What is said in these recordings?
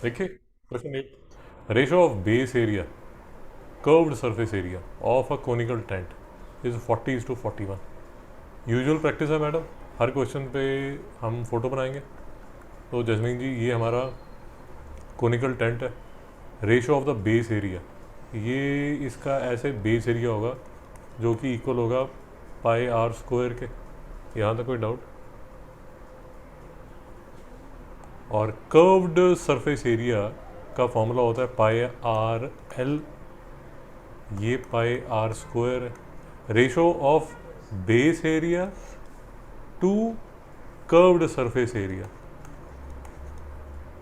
देखिए question 8, ratio of base area curved surface area of a conical tent is 40:41। Usual practice है madam, हर question पे हम photo बनाएंगे। तो जैस्मीन जी, ये हमारा कोनिकल टेंट है। Ratio of the base area, ये इसका ऐसे बेस एरिया होगा जो कि इक्वल होगा पाई आर स्क्वायर के। यहाँ तक कोई डाउट? और कर्व्ड सरफेस एरिया का फॉर्मूला होता है पाई आर एल, ये पाई आर स्क्वायर है। Ratio of base area to curved surface area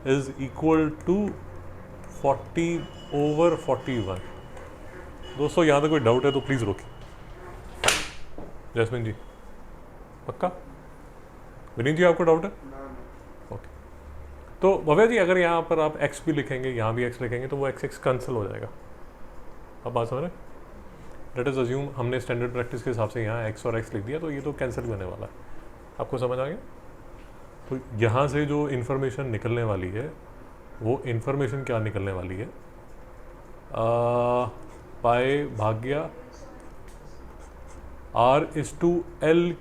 is equal to 40/41। दोस्तों यहाँ तक कोई डाउट है तो प्लीज़ रोकिए। जैस्मिन जी पक्का? विनीत जी आपको डाउट है? ओके। तो भव्या जी, अगर यहाँ पर आप एक्स भी लिखेंगे, यहाँ भी एक्स लिखेंगे, तो वो एक्स एक्स कैंसिल हो जाएगा। अब बात समझ रहे? लेट अस अज्यूम हमने स्टैंडर्ड प्रैक्टिस के हिसाब से यहाँ एक्स और एक्स लिख दिया, तो ये तो कैंसिल होने वाला है। आपको समझ आ गया? तो यहाँ से जो इन्फॉर्मेशन निकलने वाली है, वो इन्फॉर्मेशन क्या निकलने वाली है? पाए भाग्या R/L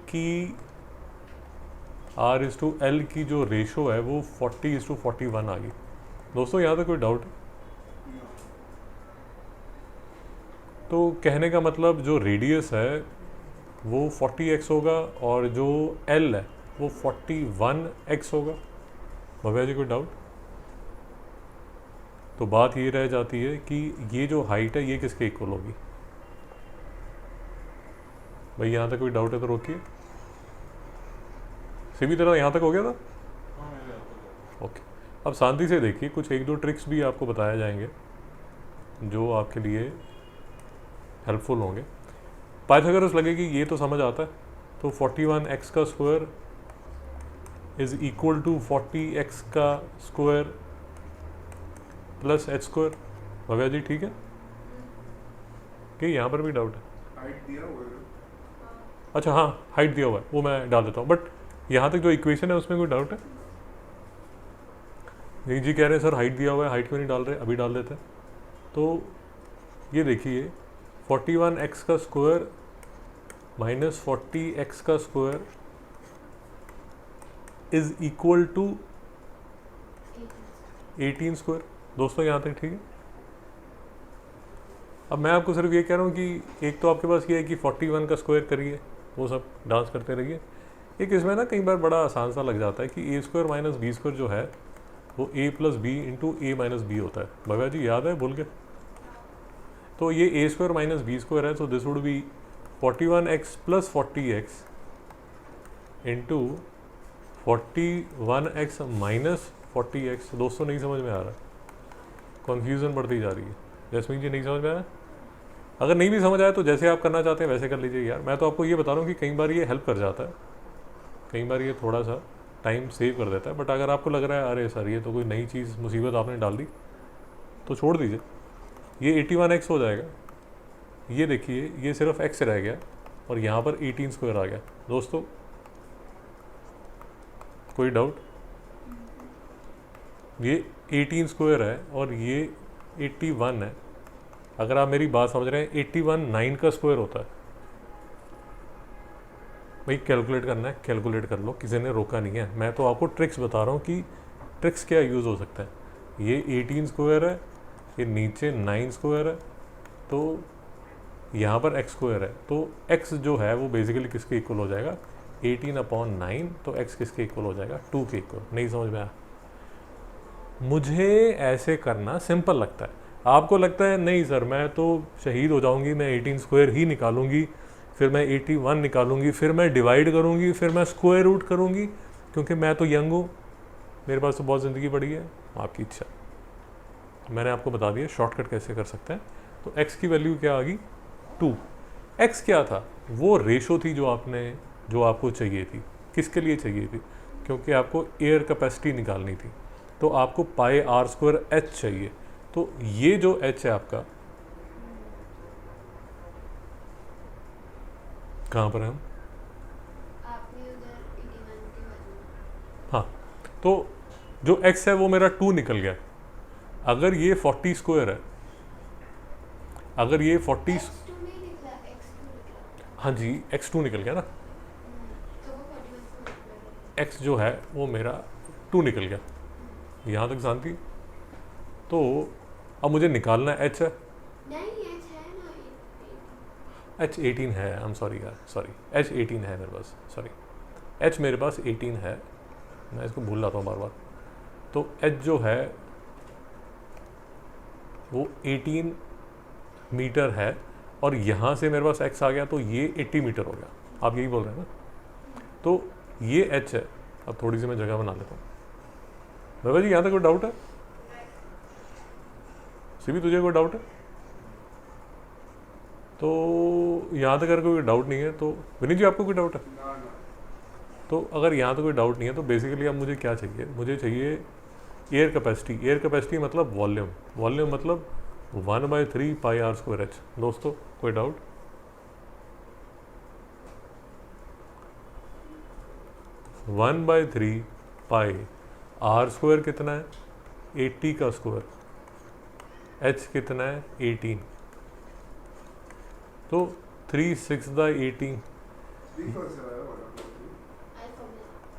की जो रेशो है वो 40:41 आ गई। दोस्तों यहाँ तक कोई डाउट है? तो कहने का मतलब जो रेडियस है वो 40x होगा और जो L है वो 41x होगा। भव्या जी कोई डाउट? तो बात ये रह जाती है कि ये जो हाइट है ये किसके इक्वल होगी? भाई यहाँ तक कोई डाउट है तो रोकिए। सीधी तरह यहाँ तक हो गया था? ओके। अब शांति से देखिए, कुछ एक दो ट्रिक्स भी आपको बताए जाएंगे जो आपके लिए हेल्पफुल होंगे। पाइथागोरस लगेगी ये तो समझ आता है। तो 41x का square is equal to 40x का square plus H square. Bhavya ji ठीक है कि यहाँ पर भी डाउट है? हाइट दिया हुआ है। अच्छा हाँ, हाइट दिया हुआ है, वो मैं डाल देता हूँ, बट यहाँ तक जो इक्वेशन है उसमें कोई डाउट है? नहीं जी, कह रहे हैं सर हाइट दिया हुआ है, हाइट क्यों नहीं डाल रहे? अभी डाल देते हैं। तो ये देखिए 41x का स्क्वायर माइनस 40x का square is equal to 18 square. दोस्तों यहाँ तक ठीक है? अब मैं आपको सिर्फ ये कह रहा हूँ कि एक तो आपके पास ये है कि 41 का स्क्वायर करिए, वो सब डांस करते रहिए। एक इसमें ना कई बार बड़ा आसान सा लग जाता है कि a² माइनस b² जो है वो a plus b into a minus b होता है। भव्या जी याद है? भूल गए? तो ये a² माइनस b² है, तो this would be 41x plus 40x into 41x minus 40x। दोस्तों नहीं समझ में आ रहा? कन्फ्यूज़न बढ़ती जा रही है। जैस्मीन जी नहीं समझ में आया? अगर नहीं भी समझ आया तो जैसे आप करना चाहते हैं वैसे कर लीजिए यार। मैं तो आपको ये बता रहा हूँ कि कई बार ये हेल्प कर जाता है, कई बार ये थोड़ा सा टाइम सेव कर देता है। बट अगर आपको लग रहा है अरे सर ये तो कोई नई चीज़ मुसीबत आपने डाल दी, तो छोड़ दीजिए। ये 81x हो जाएगा। ये देखिए ये सिर्फ x रह गया और यहाँ पर 18 स्क्वायर आ गया। दोस्तों कोई डाउट? ये 18 स्क्वायर है और ये 81 है। अगर आप मेरी बात समझ रहे हैं, 81 9 का स्क्वायर होता है। भाई कैलकुलेट करना है, कैलकुलेट कर लो, किसी ने रोका नहीं है। मैं तो आपको ट्रिक्स बता रहा हूँ कि ट्रिक्स क्या यूज़ हो सकता है। ये 18 स्क्वायर है, ये नीचे 9 स्क्वायर है, तो यहाँ पर x स्क्वायर है। तो x जो है वो बेसिकली किसके इक्वल हो जाएगा? 18/9। तो x किसके इक्वल हो जाएगा? 2 के इक्वल। नहीं समझ में आया? मुझे ऐसे करना सिंपल लगता है। आपको लगता है नहीं सर मैं तो शहीद हो जाऊंगी, मैं 18 स्क्वायर ही निकालूंगी, फिर मैं 81 निकालूंगी, फिर मैं डिवाइड करूंगी, फिर मैं स्क्वायर रूट करूंगी, क्योंकि मैं तो यंग हूँ, मेरे पास तो बहुत ज़िंदगी पड़ी है। आपकी इच्छा। मैंने आपको बता दिया शॉर्टकट कैसे कर सकते हैं। तो x की वैल्यू क्या आ गई? 2। x क्या था? वो रेशो थी जो आपको चाहिए थी। किसके लिए चाहिए थी? क्योंकि आपको एयर कैपेसिटी निकालनी थी, तो आपको पाई r² h चाहिए। तो ये जो h है आपका, कहाँ पर है हम? हाँ, तो जो x है वो मेरा 2 निकल गया। अगर ये 40 स्क्वायर है, अगर ये 40, x2 नहीं निकला, x2 निकला। हाँ जी x2 निकल गया ना, तो वो 41 से मल्टीप्लाई करेंगे। x जो है वो मेरा 2 निकल गया, यहाँ तक शांति। तो अब मुझे निकालना है h है, नहीं h है ना, h18 है, आई एम सॉरी यार, सॉरी h18 है मेरे पास, सॉरी h मेरे पास 18 है, मैं इसको भूल जाता हूँ बार बार। तो h जो है वो 18 मीटर है, और यहाँ से मेरे पास x आ गया तो ये 80 मीटर हो गया, आप यही बोल रहे हैं ना। तो ये h है, अब थोड़ी सी मैं जगह बना लेता हूँ। बाबा जी यहाँ तक कोई डाउट है? सिभी तुझे कोई डाउट है? तो यहाँ तक अगर कोई डाउट नहीं है तो विनीत जी आपको कोई डाउट है? तो अगर यहाँ तो कोई डाउट नहीं है तो बेसिकली अब मुझे क्या चाहिए, मुझे चाहिए एयर कैपेसिटी। एयर कैपेसिटी मतलब वॉल्यूम, वॉल्यूम मतलब 1/3 पाई आर स्क्वायर एच। दोस्तों कोई doubt? One by three pi r square कितना है? 80 का स्क्वायर, एच कितना है? 18। तो 3 6 18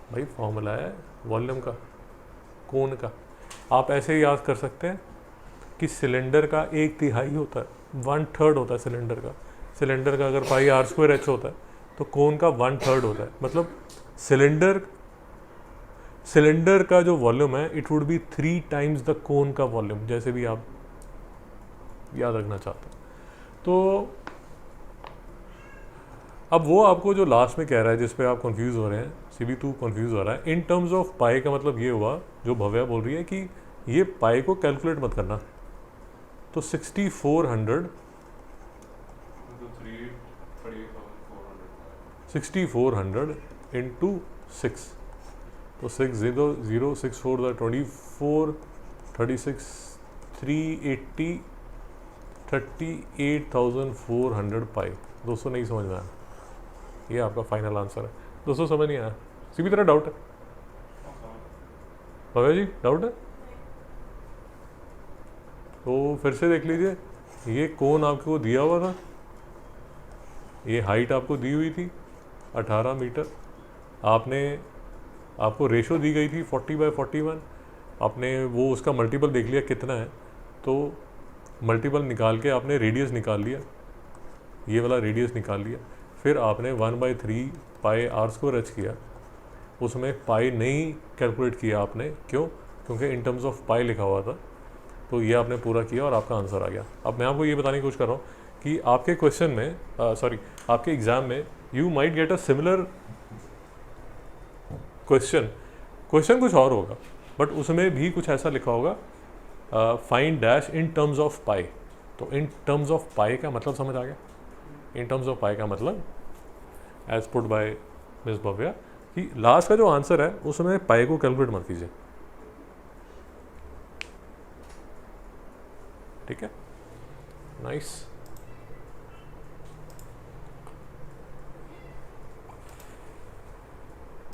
भाई फॉर्मूला है वॉल्यूम का, कोण का। आप ऐसे ही याद कर सकते हैं कि सिलेंडर का 1/3 होता है, 1/3 होता है सिलेंडर का। सिलेंडर का अगर पाई आर स्क्वायर एच होता है तो कोण का 1/3 होता है। मतलब सिलेंडर का जो वॉल्यूम है it would be 3 times the cone का वॉल्यूम, जैसे भी आप याद रखना चाहते हैं। तो अब वो आपको जो लास्ट में कह रहा है जिस पे आप कंफ्यूज हो रहे हैं, CB2 कंफ्यूज हो रहा है, इन टर्म्स ऑफ पाई का मतलब ये हुआ, जो भव्या बोल रही है कि ये पाई को कैलकुलेट मत करना। तो 6400 इंटू 6, तो 6 0 0 6 4 24 36 380 38,400 पाई। दोस्तों नहीं समझ में आया, ये आपका फाइनल आंसर है। दोस्तों समझ नहीं आया? किसी तरह डाउट है? भव्या जी डाउट है? तो फिर से देख लीजिए, ये कोण आपको दिया हुआ था, ये हाइट आपको दी हुई थी 18 मीटर, आपको रेशो दी गई थी 40/41, आपने वो उसका मल्टीपल देख लिया कितना है, तो मल्टीपल निकाल के आपने रेडियस निकाल लिया, ये वाला रेडियस निकाल लिया। फिर आपने 1/3 पाई आर स्क्वायर एच किया, उसमें पाई नहीं कैलकुलेट किया आपने, क्यों? क्योंकि इन टर्म्स ऑफ पाई लिखा हुआ था। तो ये आपने पूरा किया और आपका आंसर आ गया। अब मैं आपको ये बताने की कोशिश कर रहा हूँ कि आपके क्वेश्चन में आपके एग्ज़ाम में you might get a similar question कुछ और होगा, बट उसमें भी कुछ ऐसा लिखा होगा, find dash in terms of pi. तो इन टर्म्स ऑफ पाई का मतलब समझ आ गया? इन टर्म्स ऑफ पाई का मतलब as put by miss Bhavya कि लास्ट का जो आंसर है उसमें पाई को कैलकुलेट मत कीजिए, ठीक है? नाइस।